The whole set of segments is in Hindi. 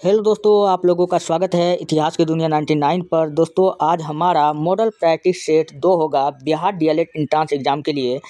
हेलो दोस्तों, आप लोगों का स्वागत है इतिहास की दुनिया 99 पर। दोस्तों आज हमारा मॉडल प्रैक्टिस सेट 2 होगा बिहार डीएलएड एंट्रेंस एग्जाम के लिए।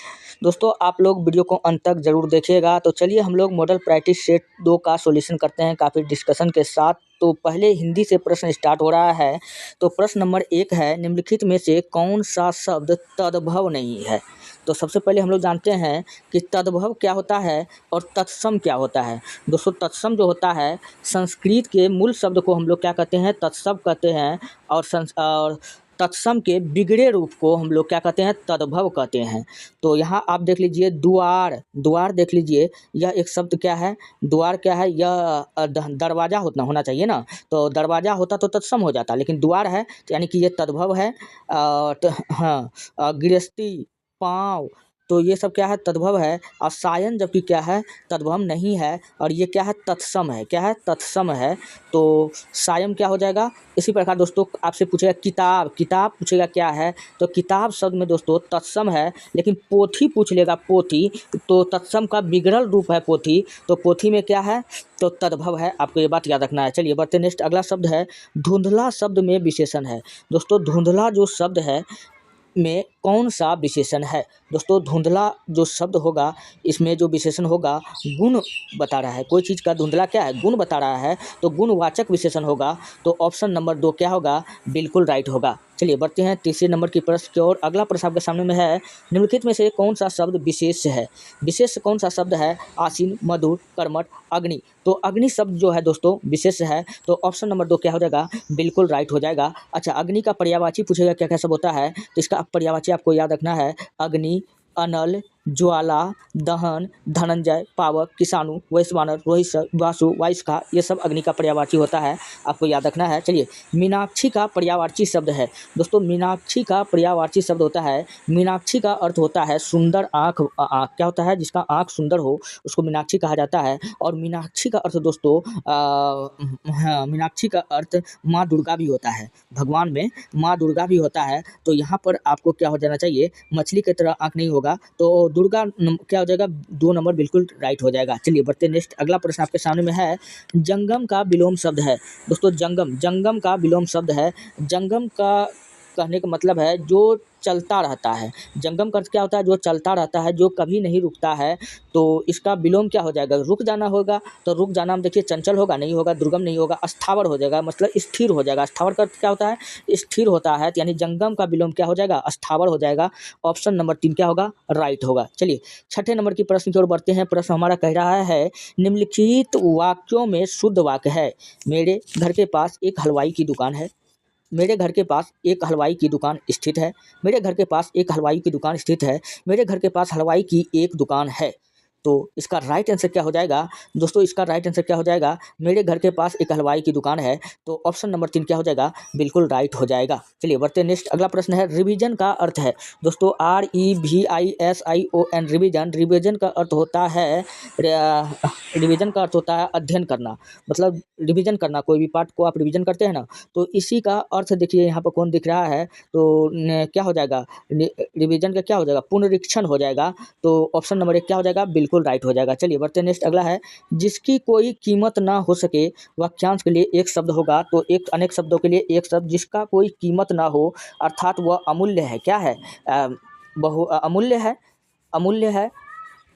दोस्तों आप लोग वीडियो को अंत तक ज़रूर देखिएगा। तो चलिए हम लोग मॉडल प्रैक्टिस सेट 2 का सॉल्यूशन करते हैं काफ़ी डिस्कशन के साथ। तो पहले हिंदी से प्रश्न स्टार्ट हो रहा है। तो प्रश्न नंबर 1 है, निम्नलिखित में से कौन सा शब्द तद्भव नहीं है। तो सबसे पहले हम लोग जानते हैं कि तद्भव क्या होता है और तत्सम क्या होता है। दोस्तों तत्सम जो होता है, संस्कृत के मूल शब्द को हम लोग क्या कहते हैं, तत्सम कहते हैं। और तत्सम के बिगड़े रूप को हम लोग क्या कहते हैं, तद्भव कहते हैं। तो यहाँ आप देख लीजिए द्वार, द्वार देख लीजिए, यह एक शब्द क्या है, द्वार क्या है, यह दरवाज़ा होना चाहिए ना। तो दरवाज़ा होता तो तत्सम हो जाता, लेकिन द्वार है तो यानी कि ये तद्भव है। हाँ, गृहस्थी, पाँव, तो ये सब क्या है, तद्भव है। और सायन जबकि क्या है, तद्भव नहीं है। और ये क्या है, तत्सम है। क्या है, तत्सम है। तो सायम क्या हो जाएगा। इसी प्रकार दोस्तों आपसे पूछेगा किताब, किताब पूछेगा क्या है, तो किताब शब्द में दोस्तों तत्सम है। लेकिन पोथी पूछ लेगा, पोथी, तो तत्सम का बिगड़ल रूप है पोथी, तो पोथी में क्या है, तो तद्भव है। आपको ये बात याद रखना है। चलिए बढ़ते नेक्स्ट, अगला शब्द है धुंधला। शब्द में विशेषण है। दोस्तों धुंधला जो शब्द है में कौन सा विशेषण है। दोस्तों धुंधला जो शब्द होगा, इसमें जो विशेषण होगा गुण बता रहा है। कोई चीज़ का धुंधला क्या है, गुण बता रहा है, तो गुणवाचक विशेषण होगा। तो ऑप्शन नंबर 2 क्या होगा, बिल्कुल राइट होगा। चलिए बढ़ते हैं तीसरे नंबर की प्रश्न की ओर। अगला प्रश्न आपके सामने में है, निम्नलिखित में से कौन सा शब्द विशेष है। विशेष कौन सा शब्द है, आसीन, मधुर, कर्मठ, अग्नि। तो अग्नि शब्द जो है दोस्तों विशेष है। तो ऑप्शन नंबर 2 क्या हो जाएगा, बिल्कुल राइट हो जाएगा। अच्छा, अग्नि का पर्यायवाची पूछेगा क्या क्या सब होता है, तो इसका पर्यायवाची आपको याद रखना है, अग्नि, अनल, ज्वाला, दहन, धनंजय, पावक, किसानु, वैश्वानर, रोहित, वासु, वाइस्खा, ये सब अग्नि का पर्यायवाची होता है, आपको याद रखना है। चलिए मीनाक्षी का पर्यायवाची शब्द है। दोस्तों मीनाक्षी का पर्यायवाची शब्द होता है, मीनाक्षी का अर्थ होता है सुंदर आँख। आँख क्या होता है, जिसका आँख सुंदर हो उसको मीनाक्षी कहा जाता है। और मीनाक्षी का अर्थ दोस्तों हाँ, मीनाक्षी का अर्थ माँ दुर्गा भी होता है, भगवान में माँ दुर्गा भी होता है। तो यहाँ पर आपको क्या हो जाना चाहिए, मछली की तरह आँख नहीं होगा, तो दुर्गा क्या हो जाएगा, 2 नंबर बिल्कुल राइट हो जाएगा। चलिए बढ़ते नेक्स्ट, अगला प्रश्न आपके सामने में है, जंगम का विलोम शब्द है। दोस्तों जंगम, जंगम का विलोम शब्द है। जंगम का कहने का मतलब है जो चलता रहता है। जंगम का अर्थ क्या होता है, जो चलता रहता है, जो कभी नहीं रुकता है। तो इसका विलोम क्या हो जाएगा, रुक जाना होगा। तो रुक जाना हम देखिए, चंचल होगा, नहीं होगा, दुर्गम नहीं होगा, स्थावर हो जाएगा, मतलब स्थिर हो जाएगा। स्थावर का अर्थ क्या होता है, स्थिर होता है, तो यानी जंगम का विलोम क्या हो जाएगा, स्थावर हो जाएगा। ऑप्शन नंबर 3 क्या होगा, राइट होगा। चलिए छठे नंबर की प्रश्न की ओर बढ़ते हैं। प्रश्न हमारा कह रहा है, निम्नलिखित वाक्यों में शुद्ध वाक्य है। मेरे घर के पास एक हलवाई की दुकान है। मेरे घर के पास एक हलवाई की दुकान स्थित है। मेरे घर के पास एक हलवाई की दुकान स्थित है। मेरे घर के पास हलवाई की एक दुकान है। तो इसका राइट आंसर क्या हो जाएगा दोस्तों, इसका राइट आंसर क्या हो जाएगा, मेरे घर के पास एक हलवाई की दुकान है। तो ऑप्शन नंबर 3 क्या हो जाएगा, बिल्कुल राइट हो जाएगा। चलिए बढ़ते नेक्स्ट, अगला प्रश्न है, रिवीजन का अर्थ है। दोस्तों REVISION, रिवीजन, रिवीजन का अर्थ होता है, रिवीजन का अर्थ होता है अध्ययन करना। मतलब रिवीजन करना, कोई भी पाठ को आप रिवीजन करते हैं ना, तो इसी का अर्थ देखिए यहाँ पर कौन दिख रहा है। तो क्या हो जाएगा, रिवीजन का क्या हो जाएगा, पुनरीक्षण हो जाएगा। तो ऑप्शन नंबर 1 क्या हो जाएगा, बिल्कुल राइट हो जाएगा। चलिए बढ़ते नेक्स्ट, अगला है, जिसकी कोई कीमत ना हो सके। वाक्यांश के लिए एक शब्द होगा, तो एक अनेक शब्दों के लिए एक शब्द, जिसका कोई कीमत ना हो अर्थात वह अमूल्य है। क्या है, अमूल्य है, अमूल्य है,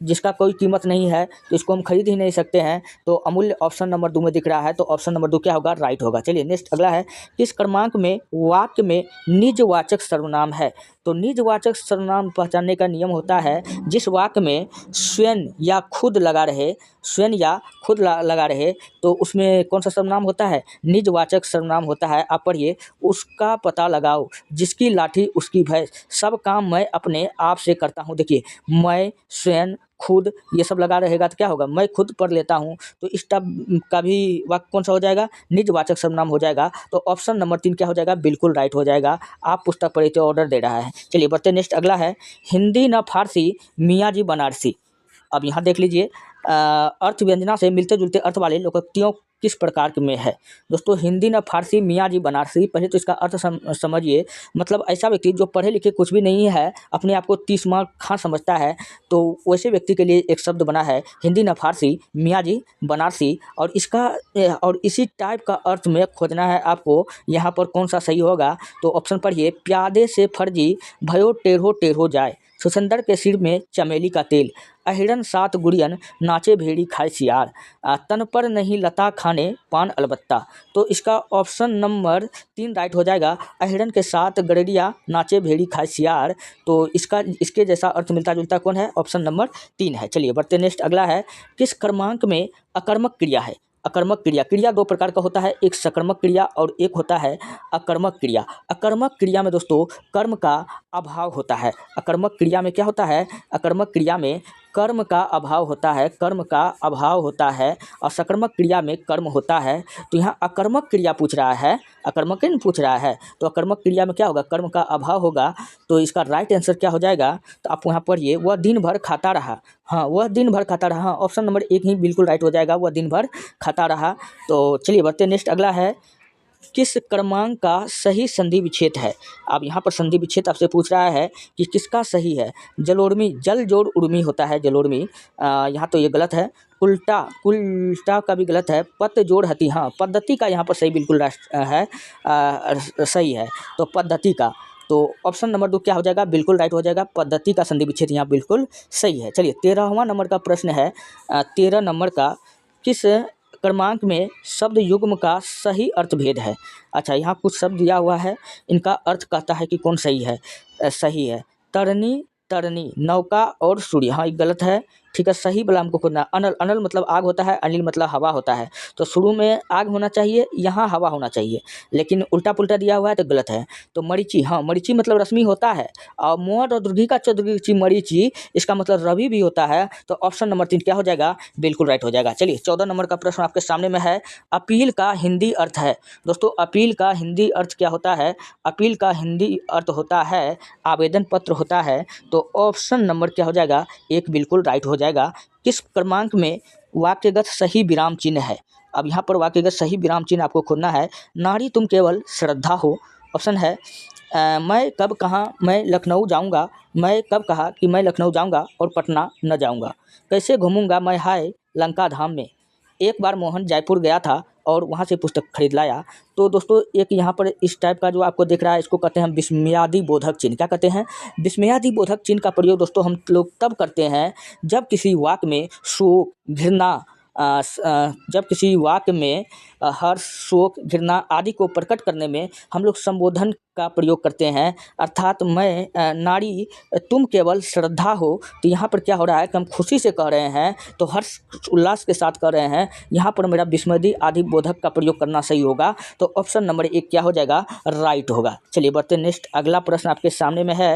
जिसका कोई कीमत नहीं है, तो इसको हम खरीद ही नहीं सकते हैं। तो अमूल्य ऑप्शन नंबर 2 में दिख रहा है, तो ऑप्शन नंबर 2 क्या होगा, राइट होगा। चलिए नेक्स्ट, अगला है, किस क्रमांक में वाक्य में निजवाचक सर्वनाम है। तो निजवाचक सर्वनाम पहचानने का नियम होता है, जिस वाक्य में स्वयं या खुद लगा रहे, स्वयं या खुद लगा रहे, तो उसमें कौन सा सर्वनाम होता है, निजवाचक सर्वनाम होता है। आप पढ़िए, उसका पता लगाओ, जिसकी लाठी उसकी भैंस, सब काम मैं अपने आप से करता हूँ। देखिए मैं, स्वयं, खुद, ये सब लगा रहेगा तो क्या होगा, मैं खुद पढ़ लेता हूँ। तो इस टाइप का भी वाक्य कौन सा हो जाएगा, निजवाचक सर्वनाम हो जाएगा। तो ऑप्शन नंबर 3 क्या हो जाएगा, बिल्कुल राइट हो जाएगा। आप पुस्तक पढ़े थे, ऑर्डर दे रहा है। चलिए बढ़ते नेक्स्ट, अगला है, हिंदी न फारसी, मियाँ जी बनारसी। अब यहाँ देख लीजिए, अर्थ व्यंजना से मिलते जुलते अर्थ वाले लोकोक्तियों किस प्रकार के में है। दोस्तों हिंदी न फारसी मियाँ जी बनारसी। पहले तो इसका अर्थ समझिए। मतलब ऐसा व्यक्ति जो पढ़े लिखे कुछ भी नहीं है, अपने आप को 30 मार्क खां समझता है, तो वैसे व्यक्ति के लिए एक शब्द बना है हिंदी न फारसी मियाँ जी बनारसी। और इसका और इसी टाइप का अर्थ में खोजना है आपको। यहाँ पर कौन सा सही होगा, तो ऑप्शन पढ़िए। प्यादे से फर्जी भयो टेढ़ो टेढ़ो जाए, सुसंदर के सिर में चमेली का तेल, अहिरन सात गुड़ियन नाचे भेड़ी खाए सियार, तन पर नहीं लता खाने पान अलबत्ता। तो इसका ऑप्शन नंबर 3 राइट हो जाएगा। अहिरन के साथ गड़ेरिया नाचे भेड़ी खाए सियार। तो इसके जैसा अर्थ मिलता जुलता कौन है, ऑप्शन नंबर 3 है। चलिए बढ़ते नेक्स्ट। अगला है किस क्रमांक में अकर्मक क्रिया है। अकर्मक क्रिया। क्रिया दो प्रकार का होता है, एक सकर्मक क्रिया और एक होता है अकर्मक क्रिया। अकर्मक क्रिया में दोस्तों कर्म का अभाव होता है। अकर्मक क्रिया में क्या होता है, अकर्मक क्रिया में कर्म का अभाव होता है, कर्म का अभाव होता है। और सकर्मक क्रिया में कर्म होता है। तो यहाँ अकर्मक क्रिया पूछ रहा है, अकर्मक नहीं पूछ रहा है। तो अकर्मक क्रिया में क्या होगा, कर्म का अभाव होगा। तो इसका राइट आंसर क्या हो जाएगा, तो आप वहाँ पढ़िए। वह दिन भर खाता रहा। हाँ, वह दिन भर खाता रहा। हाँ, ऑप्शन नंबर 1 ही बिल्कुल राइट हो जाएगा, वह दिन भर खाता रहा। तो चलिए बढ़ते नेक्स्ट। अगला है किस क्रमांक का सही संधि विच्छेद है। अब यहाँ पर संधि विच्छेद आपसे पूछ रहा है कि किसका सही है। जलोर्मी, जल जोड़ उर्मी होता है जलोर्मी। यहाँ तो ये गलत है। उल्टा का भी गलत है। पत जोड़ हति, हाँ पद्धति का यहाँ पर सही बिल्कुल है, सही है। तो पद्धति का, तो ऑप्शन नंबर 2 क्या हो जाएगा, बिल्कुल राइट हो जाएगा। पद्धति का संधि विच्छेद यहाँ बिल्कुल सही है। चलिए 13वां नंबर का प्रश्न है। 13 नंबर का किस क्रमांक में शब्द युग्म का सही अर्थ भेद है। अच्छा, यहाँ कुछ शब्द दिया हुआ है, इनका अर्थ कहता है कि कौन सही है। सही है तरनी, तरनी, नौका और सूर्य। हाँ ये गलत है, ठीक है। सही वाला हमको खोजना। अनल, अनल मतलब आग होता है, अनिल मतलब हवा होता है। तो शुरू में आग होना चाहिए, यहाँ हवा होना चाहिए, लेकिन उल्टा पुल्टा दिया हुआ है तो गलत है। तो मरीची, हाँ मरीची मतलब रश्मि होता है। और मोहर और दुर्घी का चतुर्घी मरीची, इसका मतलब रवि भी होता है। तो ऑप्शन नंबर 3 क्या हो जाएगा, बिल्कुल राइट हो जाएगा। चलिए 14 नंबर का प्रश्न आपके सामने में है। अपील का हिंदी अर्थ है। दोस्तों अपील का हिंदी अर्थ क्या होता है, अपील का हिंदी अर्थ होता है आवेदन पत्र होता है। तो ऑप्शन नंबर क्या हो जाएगा, 1 बिल्कुल राइट हो जाएगा। किस क्रमांक में वाक्यगत सही विराम चिन्ह है। अब यहाँ पर वाक्यगत सही विराम चिन्ह आपको खोजना है। नारी तुम केवल श्रद्धा हो। ऑप्शन है मैं कब कहा मैं लखनऊ जाऊंगा, मैं कब कहा कि मैं लखनऊ जाऊंगा और पटना न जाऊंगा। कैसे घूमूंगा मैं हाय लंका धाम में। एक बार मोहन जयपुर गया था और वहाँ से पुस्तक खरीद लाया। तो दोस्तों एक यहाँ पर इस टाइप का जो आपको दिख रहा है, इसको कहते हैं विस्मयादि बोधक चिन्ह। क्या कहते हैं, विस्मयादि बोधक चिन्ह का प्रयोग दोस्तों हम लोग तब करते हैं जब किसी वाक्य में शोक, घृणा, जब किसी वाक्य में हर्ष, शोक, घृणा आदि को प्रकट करने में हम लोग संबोधन का प्रयोग करते हैं। अर्थात मैं नारी तुम केवल श्रद्धा हो। तो यहाँ पर क्या हो रहा है कि हम खुशी से कह रहे हैं, तो हर्ष उल्लास के साथ कह रहे हैं। यहाँ पर मेरा विस्मयादि आदि बोधक का प्रयोग करना सही होगा। तो ऑप्शन नंबर 1 क्या हो जाएगा, राइट होगा। चलिए बढ़ते नेक्स्ट। अगला प्रश्न आपके सामने में है।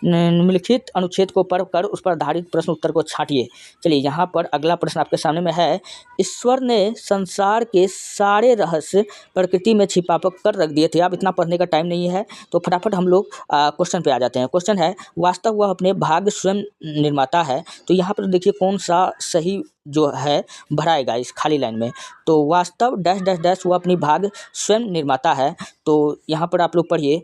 निम्नलिखित अनुच्छेद को पढ़कर उस पर आधारित प्रश्न उत्तर को छांटिए। चलिए यहाँ पर अगला प्रश्न आपके सामने में है। ईश्वर ने संसार के सारे रहस्य प्रकृति में छिपा कर रख दिए थे। अब इतना पढ़ने का टाइम नहीं है, तो फटाफट हम लोग क्वेश्चन पे आ जाते हैं। क्वेश्चन है वास्तव वह अपने भाग्य स्वयं निर्माता है। तो यहाँ पर देखिए कौन सा सही जो है भराएगा इस खाली लाइन में। तो वास्तव डैश डैश डैश वह अपनी भाग्य स्वयं निर्माता है। तो यहाँ पर आप लोग पढ़िए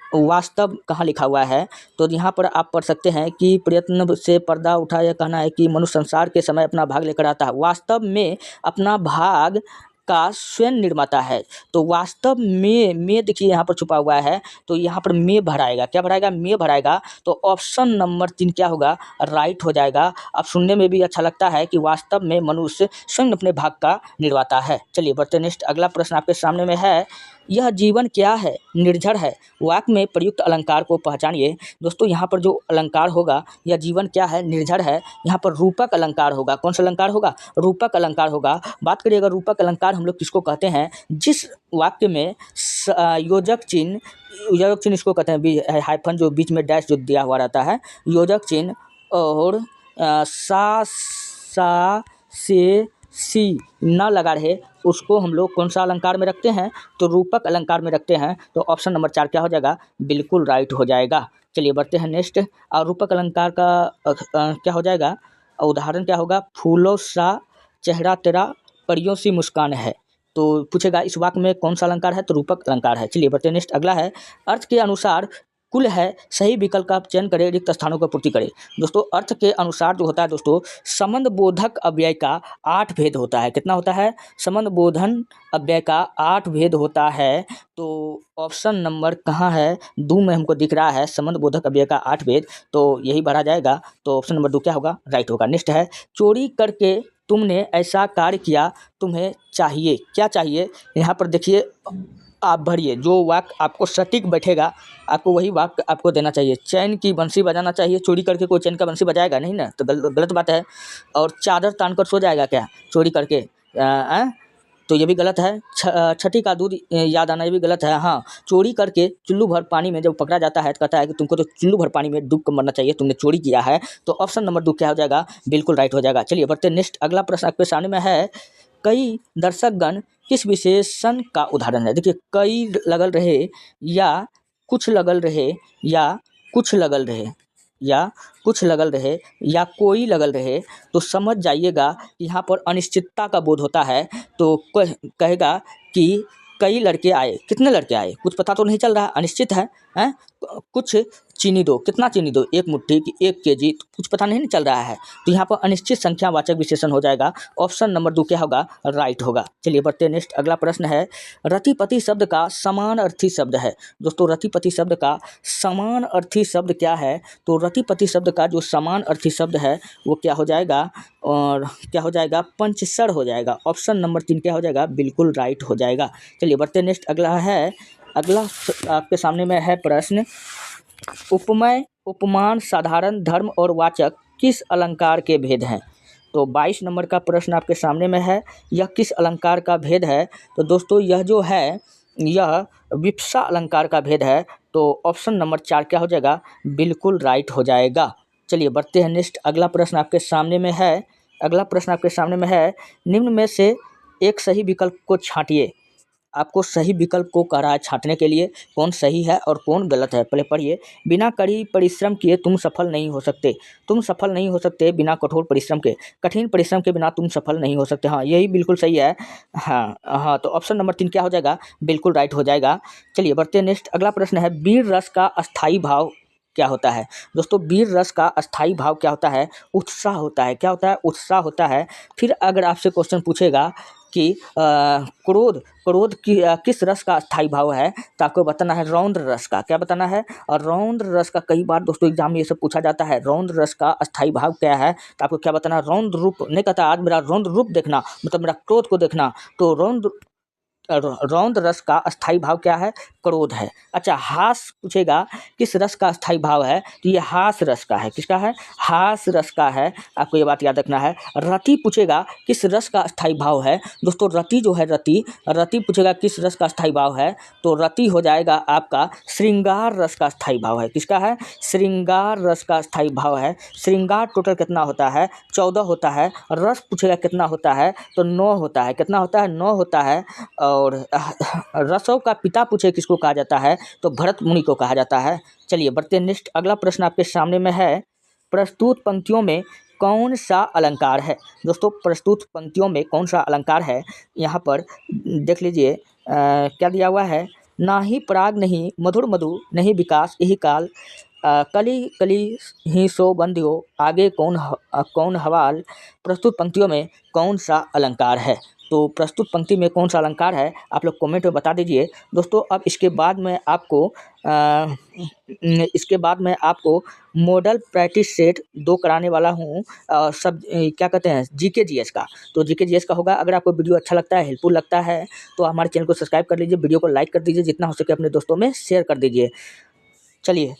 वास्तव कहाँ लिखा हुआ है। तो यहाँ पर आप पढ़ सकते हैं कि प्रयत्न से पर्दा उठा, यह कहना है कि मनुष्य संसार के समय अपना भाग लेकर आता है। वास्तव में अपना भाग का स्वयं निर्माता है। तो वास्तव में देखिए यहाँ पर छुपा हुआ है, तो यहाँ पर में भराएगा। क्या भराएगा, में भराएगा। तो ऑप्शन नंबर 3 क्या होगा, राइट हो जाएगा। अब सुनने में भी अच्छा लगता है कि वास्तव में मनुष्य स्वयं अपने भाग का निर्माता है। चलिए बढ़ते नेक्स्ट। अगला प्रश्न आपके सामने में है। यह जीवन क्या है, निर्झर है। वाक्य में प्रयुक्त अलंकार को पहचानिए। दोस्तों यहाँ पर जो अलंकार होगा, यह जीवन क्या है, निर्झर है, यहाँ पर रूपक अलंकार होगा। कौन सा अलंकार होगा, रूपक अलंकार होगा। बात करिए अगर रूपक अलंकार हम लोग किसको कहते हैं, जिस वाक्य में योजक चिन्ह इसको कहते हैं, हाइफन जो बीच में डैश जो दिया हुआ रहता है, योजक चिन्ह और सा से सी न लगा रहे, उसको हम लोग कौन सा अलंकार में रखते हैं, तो रूपक अलंकार में रखते हैं। तो ऑप्शन नंबर 4 क्या हो जाएगा, बिल्कुल राइट हो जाएगा। चलिए बढ़ते हैं नेक्स्ट। और रूपक अलंकार का क्या हो जाएगा, उदाहरण क्या होगा, फूलों सा चेहरा तेरा परियों सी मुस्कान है। तो पूछेगा इस वाक्य में कौन सा अलंकार है, तो रूपक अलंकार है। चलिए बढ़ते हैं नेक्स्ट। अगला है अर्थ के अनुसार कुल है, सही विकल्प का चयन करें, रिक्त स्थानों को पूर्ति करें। दोस्तों अर्थ के अनुसार जो होता है दोस्तों, संबंध बोधक अव्यय का 8 भेद होता है। कितना होता है? संबंध बोधन अव्यय का 8 भेद होता है। तो ऑप्शन नंबर कहाँ है? दो में हमको दिख रहा है संबंध बोधक अव्यय का 8 भेद, तो यही भरा जाएगा। तो ऑप्शन नंबर 2 क्या होगा? राइट होगा। नेक्स्ट है चोरी करके तुमने ऐसा कार्य किया, तुम्हें चाहिए। क्या चाहिए? यहाँ पर देखिए, आप भरिए, जो वाक्य आपको सटीक बैठेगा आपको वही वाक्य आपको देना चाहिए। चैन की बंसी बजाना चाहिए, चोरी करके कोई चैन का बंसी बजाएगा नहीं ना, तो गलत बात है। और चादर तान कर सो जाएगा क्या चोरी करके? तो ये भी गलत है। छठी का दूध याद आना, ये भी गलत है। हाँ, चोरी करके चुल्लू भर पानी में जब पकड़ा जाता है तो कहता है कि तुमको तो चुल्लू भर पानी में डूब कर मरना चाहिए, तुमने चोरी किया है। तो ऑप्शन नंबर 2 क्या हो जाएगा? बिल्कुल राइट हो जाएगा। चलिए बढ़ते नेक्स्ट। अगला प्रश्न आपके सामने में है, कई दर्शकगण किस विशेषण का उदाहरण है? देखिए, कई लगल रहे या कुछ लगल रहे या कुछ लगल रहे या कुछ लगल रहे या कोई लगल रहे, तो समझ जाइएगा यहाँ पर अनिश्चितता का बोध होता है। तो कहेगा कि कई लड़के आए। कितने लड़के आए? कुछ पता तो नहीं चल रहा, अनिश्चित है। कुछ चीनी दो। कितना चीनी दो? 1 मुट्ठी की 1 केजी, कुछ पता नहीं चल रहा है। तो यहाँ पर अनिश्चित संख्यावाचक विशेषण हो जाएगा। ऑप्शन नंबर 2 क्या होगा? राइट होगा। चलिए बढ़ते हैं नेक्स्ट। अगला प्रश्न है, रतिपति शब्द का समान अर्थी शब्द है। दोस्तों रतिपति शब्द का समान अर्थी शब्द क्या है? तो रतिपति शब्द का जो समान अर्थी शब्द है वो क्या हो जाएगा? और क्या हो जाएगा? पंचसर हो जाएगा। ऑप्शन नंबर 3 क्या हो जाएगा? बिल्कुल राइट हो जाएगा। चलिए बढ़ते हैं नेक्स्ट। अगला आपके सामने में है प्रश्न, उपमेय, उपमान, साधारण, धर्म और वाचक किस अलंकार के भेद हैं? तो 22 नंबर का प्रश्न आपके सामने में है, यह किस अलंकार का भेद है? तो दोस्तों यह जो है यह विप्सा अलंकार का भेद है। तो ऑप्शन नंबर 4 क्या हो जाएगा? बिल्कुल राइट हो जाएगा। चलिए बढ़ते हैं नेक्स्ट। अगला प्रश्न आपके सामने में है, निम्न में से एक सही विकल्प को छांटिए। आपको सही विकल्प को कह रहा है छांटने के लिए, कौन सही है और कौन गलत है। पहले पढ़िए, बिना कड़ी परिश्रम किए तुम सफल नहीं हो सकते। तुम सफल नहीं हो सकते बिना कठोर परिश्रम के। कठिन परिश्रम के बिना तुम सफल नहीं हो सकते। हाँ, यही बिल्कुल सही है। हाँ, तो ऑप्शन नंबर 3 क्या हो जाएगा? बिल्कुल राइट हो जाएगा। चलिए बढ़ते हैं नेक्स्ट। अगला प्रश्न है, वीर रस का अस्थायी भाव क्या होता है? दोस्तों वीर रस का अस्थायी भाव क्या होता है? उत्साह होता है। क्या होता है? उत्साह होता है। फिर अगर आपसे क्वेश्चन पूछेगा कि क्रोध किस रस का अस्थायी भाव है, तो आपको बताना है रौद्र रस का। क्या बताना है? और रौद्र रस का कई बार दोस्तों एग्जाम में ये सब पूछा जाता है। रौद्र रस का अस्थायी भाव क्या है? तो आपको क्या बताना है? रौद्र रूप। नहीं कहता आज मेरा रौद्र रूप देखना, मतलब मेरा क्रोध को देखना। तो रौद्र रस का अस्थायी भाव क्या है? क्रोध है। अच्छा, हास पूछेगा किस रस का अस्थायी भाव है, तो ये हास रस का है। किसका है? हास रस का है। आपको ये बात याद रखना है। रति पूछेगा किस रस का अस्थायी भाव है। दोस्तों रति जो है, रति पूछेगा किस रस का अस्थायी भाव है, तो रति हो जाएगा आपका श्रृंगार रस का अस्थायी भाव है। किसका है? श्रृंगार रस का अस्थायी भाव है। श्रृंगार टोटल कितना होता है? 14 होता है। रस पूछेगा कितना होता है, तो 9 होता है। कितना होता है? 9 होता है। और रसों का पिता पूछे किसको कहा जाता है, तो भरत मुनि को कहा जाता है। चलिए बढ़ते हैं नेक्स्ट। अगला प्रश्न आपके सामने में है, प्रस्तुत पंक्तियों में कौन सा अलंकार है? दोस्तों प्रस्तुत पंक्तियों में कौन सा अलंकार है? यहाँ पर देख लीजिए क्या दिया हुआ है, ना ही पराग नहीं मधुर मधु नहीं विकास यही काल, कली कली ही सो बंध्यो आगे कौन हवाल। प्रस्तुत पंक्तियों में कौन सा अलंकार है? तो प्रस्तुत पंक्ति में कौन सा अलंकार है आप लोग कमेंट में बता दीजिए। दोस्तों अब इसके बाद मैं आपको मॉडल प्रैक्टिस सेट 2 कराने वाला हूँ। सब क्या कहते हैं, जीके जीएस का। तो जीके जीएस का होगा। अगर आपको वीडियो अच्छा लगता है, हेल्पफुल लगता है, तो हमारे चैनल को सब्सक्राइब कर लीजिए, वीडियो को लाइक कर दीजिए, जितना हो सके अपने दोस्तों में शेयर कर दीजिए। चलिए